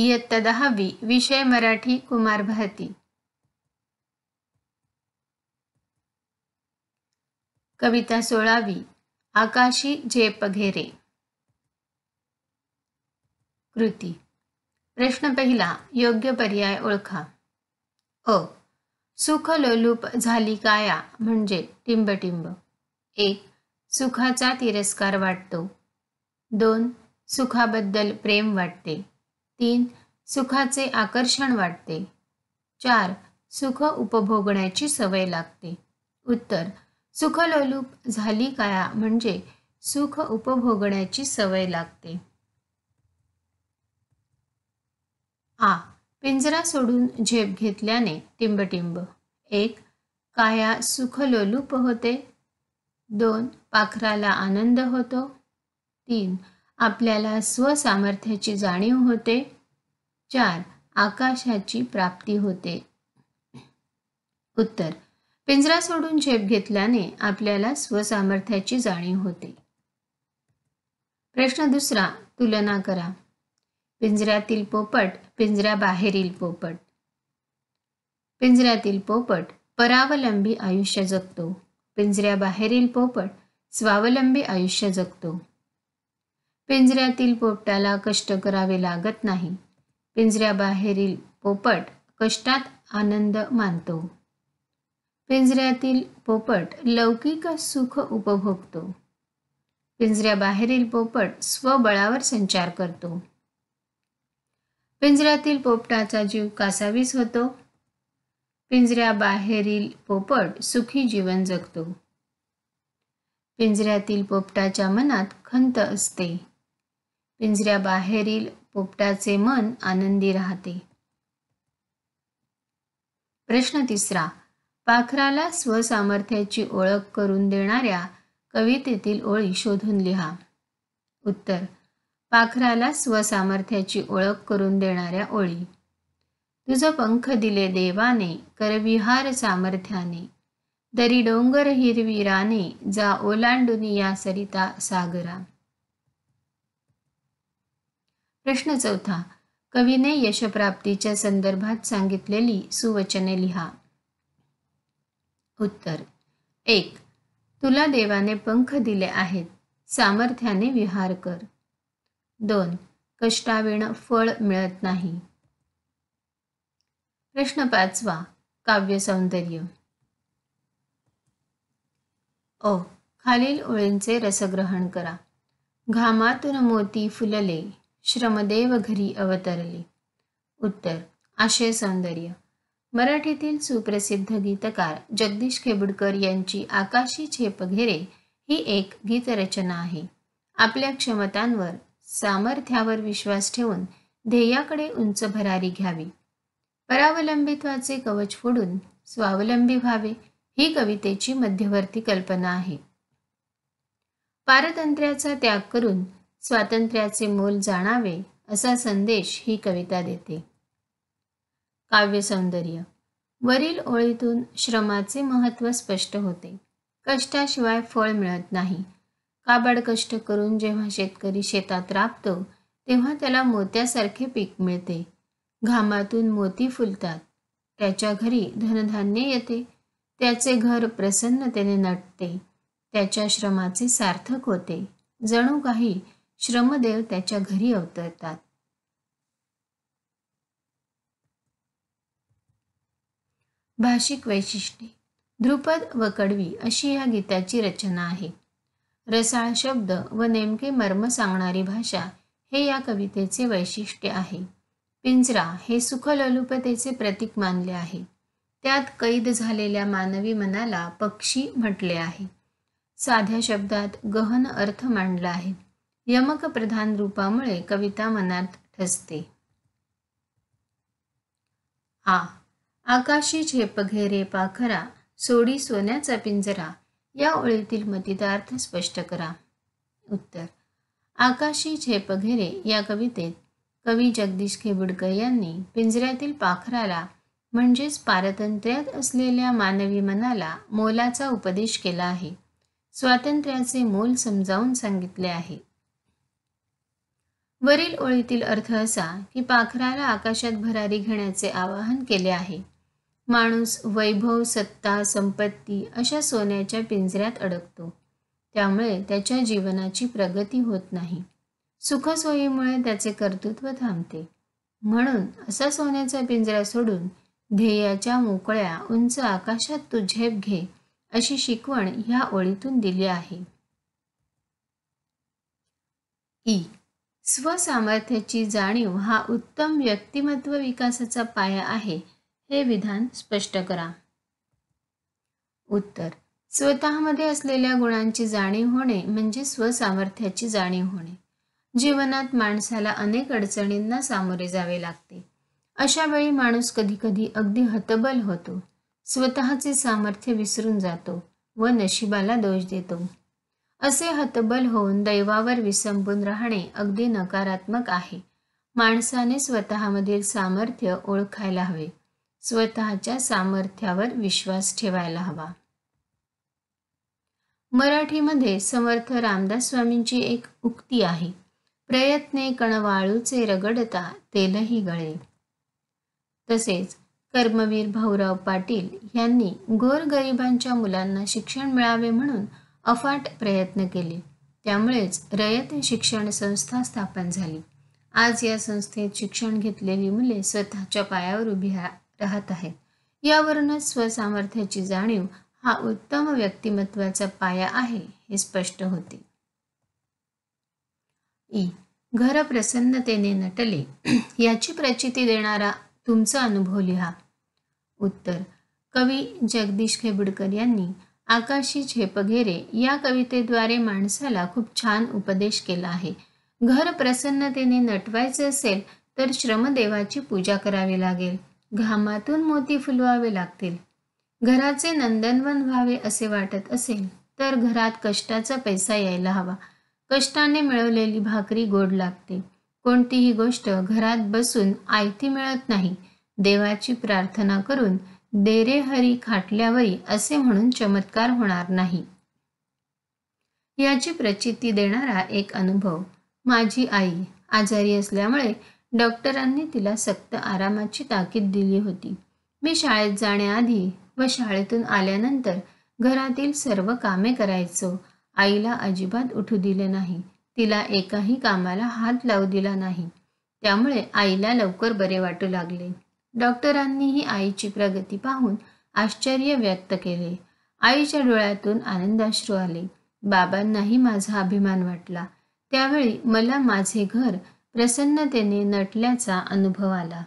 इयत्ता 10वी विषय मराठी कुमार भारती. कविता 16वी आकाशी झेप घेरे. कृती. प्रश्न पहिला, योग्य पर्याय ओळखा. अ. सुख लोलूप झाली काया म्हणजे टिंबटिंब. 1. सुखाचा तिरस्कार वाटतो. 2. सुखाबद्दल प्रेम वाटते. 3. सुखाचे आकर्षण वाटते. 4. सुख उपभोगण्याची सवय लागते. उत्तर. सुखलोलूप झाली काया म्हणजे सुख उपभोगण्याची सवय लागते. आ. पिंजरा सोडून झेप घेतल्याने टिंबटिंब. 1. काया सुखलोलूप होते. 2. पाखराला आनंद होतो. 3. आपल्याला स्वसामर्थ्याची जाणीव होते. 4. आकाशाची प्राप्ती होते. उत्तर. पिंजरा सोडून झेप घेतल्याने आपल्याला स्वसामर्थ्याची जाणीव होते. प्रश्न दुसरा, तुलना करा. पिंजऱ्यातील पोपट पिंजऱ्याबाहेरील पोपट. पिंजऱ्यातील पोपट परावलंबी आयुष्य जगतो. पिंजऱ्याबाहेरील पोपट स्वावलंबी आयुष्य जगतो. पिंजऱ्यातील पोपटाला कष्ट करावे लागत नाही. पिंजऱ्याबाहेरील पोपट कष्टात आनंद मानतो. पिंजऱ्यातील पोपट लौकिक सुख उपभोगतो. पिंजऱ्याबाहेरील पोपट स्वबळावर संचार करतो. पिंजऱ्यातील पोपटाचा जीव कासावीस होतो. पिंजऱ्याबाहेरील पोपट सुखी जीवन जगतो. पिंजऱ्यातील पोपटाच्या मनात खंत असते. पिंजऱ्याबाहेरील पोपटाचे मन आनंदी राहते. प्रश्न तिसरा, पाखराला स्वसामर्थ्याची ओळख करून देणाऱ्या कवितेतील ओळी शोधून लिहा. उत्तर. पाखराला स्वसामर्थ्याची ओळख करून देणाऱ्या ओळी. तुझं पंख दिले देवाने, करविहार सामर्थ्याने, दरी डोंगर हिरवी राने, जा ओलांडून या सरिता सागरा. प्रश्न चौथा, कवीने यशप्राप्तीच्या संदर्भात सांगितलेली सुवचने लिहा. उत्तर. 1. तुला देवाने पंख दिले आहेत, सामर्थ्याने विहार कर. 2. कष्टाविण फळ मिळत नाही. प्रश्न पाचवा, काव्य सौंदर्य. अ. खालील ओळींचे रसग्रहण करा. घामातून मोती फुलले, श्रमदेव घरी अवतरले. उत्तर. आशय सौंदर्य. मराठीतील सुप्रसिद्ध गीतकार जगदीश खेबुडकर यांची आकाशी झेप घेरे ही एक गीतरचना आहे. आपल्या क्षमतांवर, सामर्थ्यावर विश्वास ठेवून ध्येयाकडे उंच भरारी घ्यावी. परावलंबित्वाचे कवच फोडून स्वावलंबी व्हावे ही कवितेची मध्यवर्ती कल्पना आहे. पारतंत्र्याचा त्याग करून स्वातंत्र्याचे मोल जाणावे असा संदेश ही कविता देते. काव्य सौंदर्य. वरील ओळीतून श्रमाचे महत्त्व स्पष्ट होते. कष्टाशिवाय फळ मिळत नाही. काबाड कष्ट करून जेव्हा शेतकरी शेतात राबतो तेव्हा त्याला मोत्यासारखे पीक मिळते. घामातून मोती फुलतात. त्याच्या घरी धनधान्य येते. त्याचे घर प्रसन्नतेने नटते. त्याच्या श्रमाचे सार्थक होते. जणू काही श्रमदेव त्याच्या घरी अवतरतात. भाषिक वैशिष्ट्ये. ध्रुपद व कडवी अशी या गीताची रचना आहे. रसाळ शब्द व नेमके मर्म सांगणारी भाषा हे या कवितेचे वैशिष्ट्य आहे. पिंजरा हे सुखलोलुपतेचे प्रतीक मानले आहे. त्यात कैद झालेल्या मानवी मनाला पक्षी म्हटले आहे. साध्या शब्दात गहन अर्थ मांडला आहे. यमक प्रधान रूपामुळे कविता मनात ठसते. आ. आकाशी झेप घेरे पाखरा, सोडी सोन्याचा पिंजरा या ओळीतील मतितार्थ स्पष्ट करा. उत्तर. आकाशी झेप घेरे या कवितेत कवी जगदीश खेबुडकर यांनी पिंजऱ्यातील पाखराला म्हणजेच पारतंत्र्यात असलेल्या मानवी मनाला मोलाचा उपदेश केला आहे. स्वातंत्र्याचे मोल समजावून सांगितले आहे. वरील ओळीतील अर्थ असा की पाखराला आकाशात भरारी घेण्याचे आवाहन केले आहे. माणूस वैभव, सत्ता, संपत्ती अशा सोन्याच्या पिंजऱ्यात अडकतो. त्यामुळे त्याच्या जीवनाची प्रगती होत नाही. सुखसोयीमुळे त्याचे कर्तृत्व थांबते. म्हणून असा सोन्याचा पिंजरा सोडून ध्येयाच्या मोकळ्या उंच आकाशात तू झेप घे, अशी शिकवण ह्या ओळीतून दिली आहे. स्वसामर्थ्याची जाणीव हा उत्तम व्यक्तिमत्व विकासाचा पाया आहे, हे विधान स्पष्ट करा. उत्तर: स्वतःमध्ये असलेल्या गुणांची जाणीव होणे म्हणजे स्वसामर्थ्याची जाणीव होणे. जीवनात माणसाला अनेक अडचणींना सामोरे जावे लागते. अशा वेळी माणूस कधीकधी अगदी हतबल होतो, स्वतःचे सामर्थ्य विसरून जातो व नशिबाला दोष देतो. असे हतबल होऊन दैवावर विसंबून राहणे अगदी नकारात्मक आहे. माणसाने स्वतःमधील सामर्थ्य ओळखायला हवे, स्वतःच्या सामर्थ्यावर विश्वास ठेवायला हवा. मराठीमध्ये समर्थ रामदास स्वामींची एक उक्ती आहे, प्रयत्ने कणवाळूचे रगडता तेलही गळे. तसेच कर्मवीर भाऊराव पाटील यांनी गोरगरिबांच्या मुलांना शिक्षण मिळावे म्हणून अफाट प्रयत्न केले. त्यामुळेच रयत शिक्षण संस्था स्थापन झाली. आज या संस्थेत शिक्षण घेतलेली मुले स्वतःच्या पायावर उभी राहत आहेत. यावरूनच स्वसामर्थ्याची जाणीव हा उत्तम व्यक्तिमत्वाचा पाया आहे, हे स्पष्ट होते. घर प्रसन्नतेने नटले याची प्रचिती देणारा तुमचा अनुभव लिहा. उत्तर: कवी जगदीश खेबुडकर यांनी आकाशी झेपघेरे या कवितेद्वारे माणसाला खूप छान उपदेश केला आहे. घर प्रसन्नतेने नटवायचे असेल तर श्रमदेवाची पूजा करावी लागेल, घामातून मोती फुलवावे लागतील. घराचे नंदनवन व्हावे असे वाटत असेल तर घरात कष्टाचा पैसा यायला हवा. कष्टाने मिळवलेली भाकरी गोड लागते. कोणतीही गोष्ट घरात बसून आयती मिळत नाही. देवाची प्रार्थना करून दे रे हरी खाटल्यावरी असे म्हणून चमत्कार होणार नाही. याची प्रचिती देणारा एक अनुभव. माझी आई आजारी असल्यामुळे डॉक्टरांनी तिला सक्त आरामाची ताकीद दिली होती. मी शाळेत जाण्याआधी व शाळेतून आल्यानंतर घरातील सर्व कामे करायचो. आईला अजिबात उठू दिले नाही. तिला एकाही कामाला हात लावू दिला नाही. त्यामुळे आईला लवकर बरे वाटू लागले. डॉक्टरांनीही आईची प्रगती पाहून आश्चर्य व्यक्त केले. आईच्या डोळ्यातून आनंदाश्रू आले. बाबांनाही माझा अभिमान वाटला. त्यावेळी मला माझे घर प्रसन्नतेने नटल्याचा अनुभव आला.